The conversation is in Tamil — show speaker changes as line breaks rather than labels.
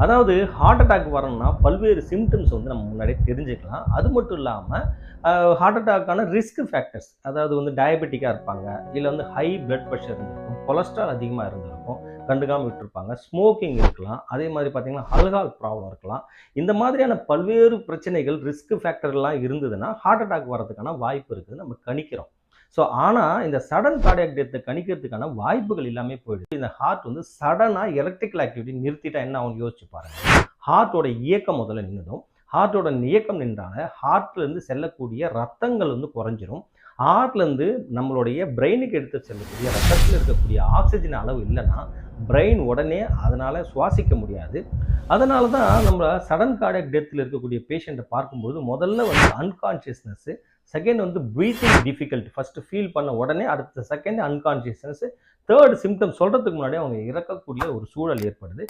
அதாவது ஹார்ட் அட்டாக் வரணும்னா பல்வேறு சிம்டம்ஸ் வந்து நம்ம முன்னாடியே தெரிஞ்சுக்கலாம். அது மட்டும் இல்லாமல் ஹார்ட் அட்டாக்கான ரிஸ்க் ஃபேக்டர்ஸ், அதாவது வந்து டயபெட்டிக்காக இருப்பாங்க, இல்லை வந்து ஹை பிளட் ப்ரெஷர் இருந்திருக்கும், கொலஸ்ட்ரால் அதிகமாக இருந்திருக்கும், கண்டுக்காமல் விட்டுருப்பாங்க, ஸ்மோக்கிங் இருக்கலாம், அதே மாதிரி பார்த்தீங்கன்னா ஆல்கஹால் ப்ராப்ளம் இருக்கலாம். இந்த மாதிரியான பல்வேறு பிரச்சனைகள் ரிஸ்க் ஃபேக்டர்லாம் இருந்ததுன்னா ஹார்ட் அட்டாக் வரதுக்கான வாய்ப்பு இருக்குது நம்ம கணிக்கிறோம். ஸோ ஆனால் இந்த சடன் கார்டியாக் டெத்தை கணிக்கிறதுக்கான வாய்ப்புகள் எல்லாமே போயிடுது. இந்த ஹார்ட் வந்து சடனாக எலக்ட்ரிக்கல் ஆக்டிவிட்டி நிறுத்திட்டா என்ன ஆகும் யோசிச்சு பாருங்க. ஹார்ட்டோட இயக்கம் முதல்ல நின்றுடும். ஹார்ட்டோட இயக்கம் நின்றால ஹார்ட்லேருந்து செல்லக்கூடிய ரத்தங்கள் வந்து குறைஞ்சிரும். ஹார்ட்லேருந்து நம்மளுடைய பிரெயினுக்கு எடுத்து செல்லக்கூடிய ரத்தத்தில் இருக்கக்கூடிய ஆக்சிஜன் அளவு இல்லைன்னா பிரெயின் உடனே அதனால் சுவாசிக்க முடியாது. அதனால தான் நம்ம சடன் கார்டியாக் டெத்தில் இருக்கக்கூடிய பேஷண்ட்டை பார்க்கும்போது முதல்ல வந்து அன்கான்ஷியஸ்னஸ்ஸு, செகண்ட் வந்து ப்ரீத்திங் டிஃபிகல்ட்டி, ஃபஸ்ட்டு ஃபீல் பண்ண உடனே அடுத்த செகண்ட் அன்கான்ஷியஸ்னஸ், தேர்ட் சிம்டம் சொல்கிறதுக்கு முன்னாடி அவங்க இறக்கக்கூடிய ஒரு சூழல் ஏற்படுது.